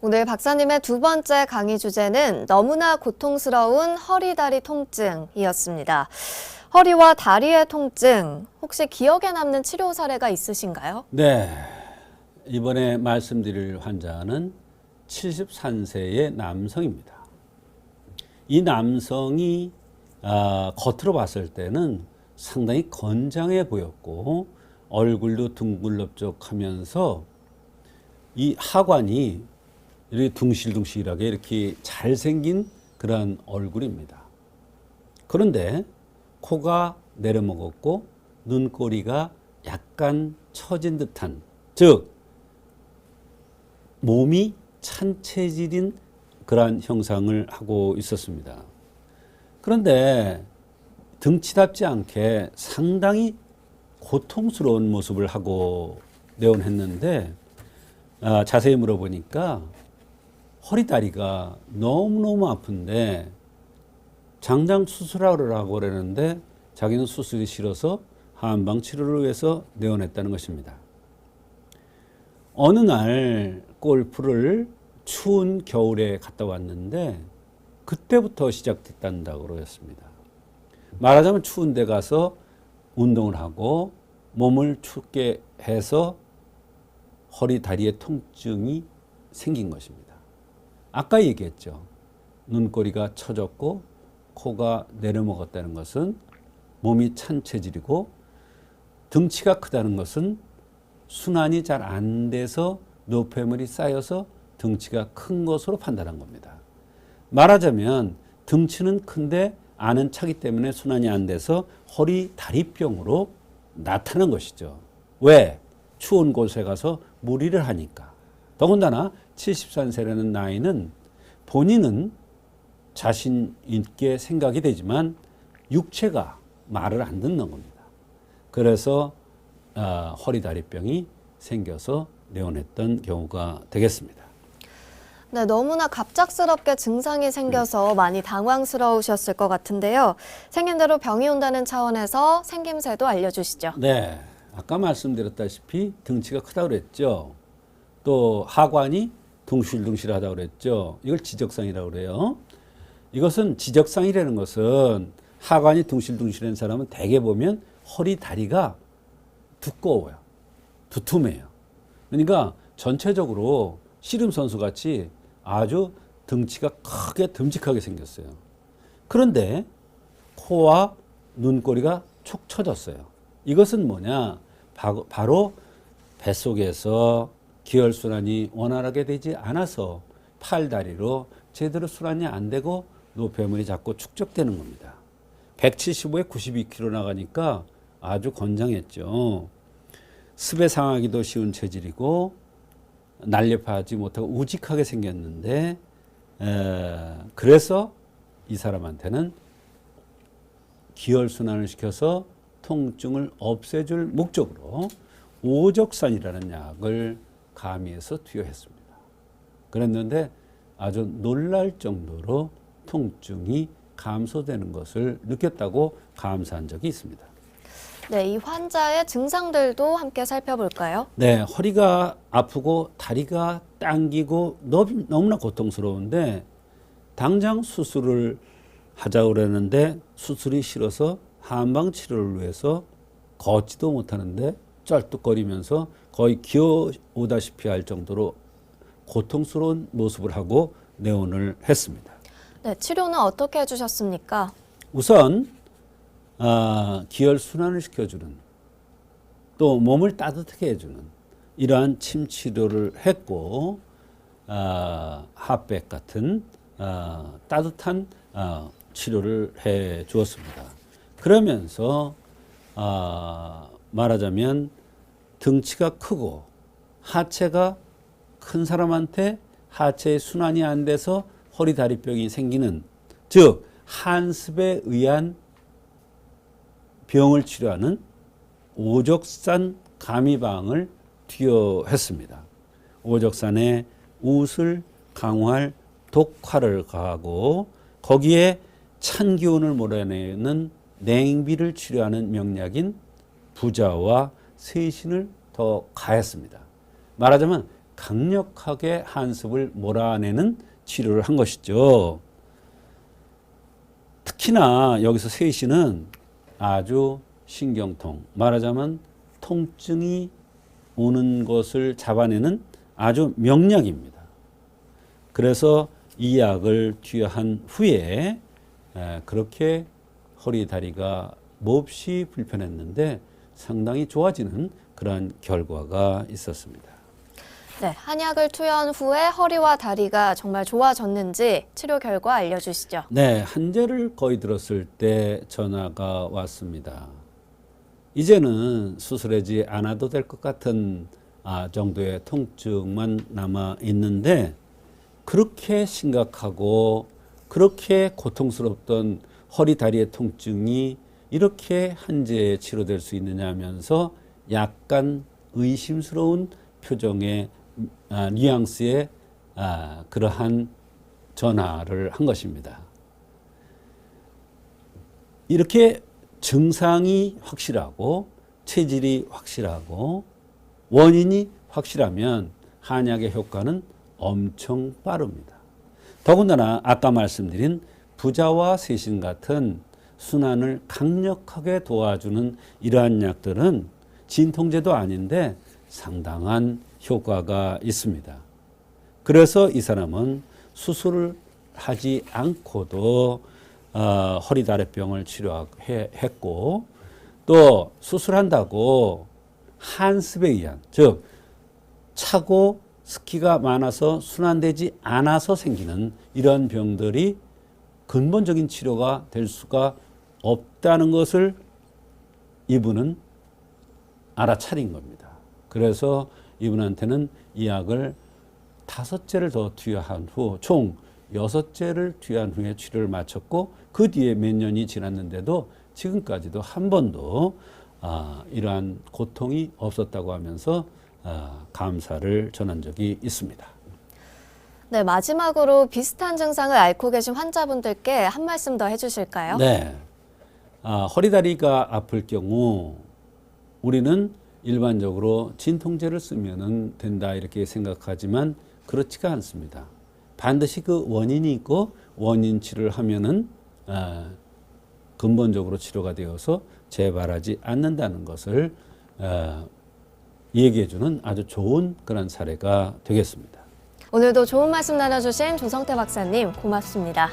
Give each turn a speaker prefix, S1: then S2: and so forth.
S1: 오늘 박사님의 두 번째 강의 주제는 너무나 고통스러운 허리, 다리 통증이었습니다. 허리와 다리의 통증, 혹시 기억에 남는 치료 사례가 있으신가요?
S2: 네, 이번에 말씀드릴 환자는 73세의 남성입니다. 이 남성이 겉으로 봤을 때는 상당히 건장해 보였고 얼굴도 둥글럽적하면서 이 하관이 이렇게 둥실둥실하게 이렇게 잘생긴 그런 얼굴입니다. 그런데 코가 내려먹었고 눈꼬리가 약간 처진 듯한, 즉 몸이 찬 체질인 그러한 형상을 하고 있었습니다. 그런데 등치답지 않게 상당히 고통스러운 모습을 하고 내원했는데 자세히 물어보니까 허리 다리가 너무너무 아픈데 장장 수술하라고 그러는데 자기는 수술이 싫어서 한방 치료를 위해서 내원했다는 것입니다. 어느 날 골프를 추운 겨울에 갔다 왔는데 그때부터 시작됐다고 그랬습니다. 말하자면 추운 데 가서 운동을 하고 몸을 춥게 해서 허리 다리에 통증이 생긴 것입니다. 아까 얘기했죠. 눈꼬리가 처졌고 코가 내려먹었다는 것은 몸이 찬 체질이고 등치가 크다는 것은 순환이 잘 안 돼서 노폐물이 쌓여서 등치가 큰 것으로 판단한 겁니다. 말하자면 등치는 큰데 안은 차기 때문에 순환이 안 돼서 허리 다리병으로 나타난 것이죠. 왜? 추운 곳에 가서 무리를 하니까. 더군다나 73세라는 나이는 본인은 자신 있게 생각이 되지만 육체가 말을 안 듣는 겁니다. 그래서 허리 다리병이 생겨서 내원했던 경우가 되겠습니다.
S1: 네, 너무나 갑작스럽게 증상이 생겨서 많이 당황스러우셨을 것 같은데요. 생긴 대로 병이 온다는 차원에서 생김새도 알려주시죠.
S2: 네, 아까 말씀드렸다시피 등치가 크다고 그랬죠. 또 하관이 둥실둥실하다고 그랬죠. 이걸 지적상이라고 그래요. 이것은 지적상이라는 것은 하관이 둥실둥실한 사람은 대개 보면 허리 다리가 두꺼워요. 두툼해요. 그러니까 전체적으로 씨름 선수 같이 아주 등치가 크게 듬직하게 생겼어요. 그런데 코와 눈꼬리가 촉 처졌어요. 이것은 뭐냐? 바로 뱃속에서 기혈순환이 원활하게 되지 않아서 팔다리로 제대로 순환이 안 되고 노폐물이 자꾸 축적되는 겁니다. 175에 92kg 나가니까 아주 건장했죠. 습에 상하기도 쉬운 체질이고 날렵하지 못하고 우직하게 생겼는데 그래서 이 사람한테는 기혈순환을 시켜서 통증을 없애줄 목적으로 오적산이라는 약을 가미해서 투여했습니다. 그랬는데 아주 놀랄 정도로 통증이 감소되는 것을 느꼈다고 감사한 적이 있습니다.
S1: 네, 이 환자의 증상들도 함께 살펴볼까요?
S2: 네, 허리가 아프고 다리가 당기고 너무나 고통스러운데 당장 수술을 하자고 그랬는데 수술이 싫어서 한방 치료를 위해서 걷지도 못하는데 쩔뚝거리면서 거의 기어오다시피 할 정도로 고통스러운 모습을 하고 내원을 했습니다.
S1: 네, 치료는 어떻게 해주셨습니까?
S2: 우선 기혈순환을 시켜주는 또 몸을 따뜻하게 해주는 이러한 침 치료를 했고 핫백 같은 따뜻한 치료를 해 주었습니다. 그러면서 말하자면 등치가 크고 하체가 큰 사람한테 하체의 순환이 안 돼서 허리 다리병이 생기는, 즉 한습에 의한 병을 치료하는 오적산 가미방을 투여했습니다. 오적산에 우슬, 강활, 독활을 가하고 거기에 찬 기운을 몰아내는 냉비를 치료하는 명약인 부자와 세신을 더 가했습니다. 말하자면 강력하게 한습을 몰아내는 치료를 한 것이죠. 특히나 여기서 세시는 아주 신경통, 말하자면 통증이 오는 것을 잡아내는 아주 명약입니다. 그래서 이 약을 투여한 후에 그렇게 허리 다리가 몹시 불편했는데 상당히 좋아지는 그러한 결과가 있었습니다.
S1: 네, 한약을 투여한 후에 허리와 다리가 정말 좋아졌는지 치료 결과 알려주시죠.
S2: 네, 한제를 거의 들었을 때 전화가 왔습니다. 이제는 수술하지 않아도 될 것 같은 정도의 통증만 남아 있는데 그렇게 심각하고 그렇게 고통스럽던 허리 다리의 통증이 이렇게 한제에 치료될 수 있느냐 하면서 약간 의심스러운 표정의 뉘앙스의 그러한 전화를 한 것입니다. 이렇게 증상이 확실하고 체질이 확실하고 원인이 확실하면 한약의 효과는 엄청 빠릅니다. 더군다나 아까 말씀드린 부자와 세신 같은 순환을 강력하게 도와주는 이러한 약들은 진통제도 아닌데 상당한 효과가 있습니다. 그래서 이 사람은 수술을 하지 않고도 허리 다리병을 치료했고 또 수술한다고 한습에 의한, 즉 차고 습기가 많아서 순환되지 않아서 생기는 이런 병들이 근본적인 치료가 될 수가 없다는 것을 이분은 알아차린 겁니다. 그래서 이분한테는 이 약을 5제를 더 투여한 후 총 6제를 투여한 후에 치료를 마쳤고 그 뒤에 몇 년이 지났는데도 지금까지도 한 번도 이러한 고통이 없었다고 하면서 감사를 전한 적이 있습니다.
S1: 네, 마지막으로 비슷한 증상을 앓고 계신 환자분들께 한 말씀 더 해주실까요?
S2: 네, 허리다리가 아플 경우 우리는 일반적으로 진통제를 쓰면 된다 이렇게 생각하지만 그렇지가 않습니다. 반드시 그 원인이 있고 원인 치료를 하면은 근본적으로 치료가 되어서 재발하지 않는다는 것을 얘기해주는 아주 좋은 그런 사례가 되겠습니다.
S1: 오늘도 좋은 말씀 나눠주신 조성태 박사님 고맙습니다.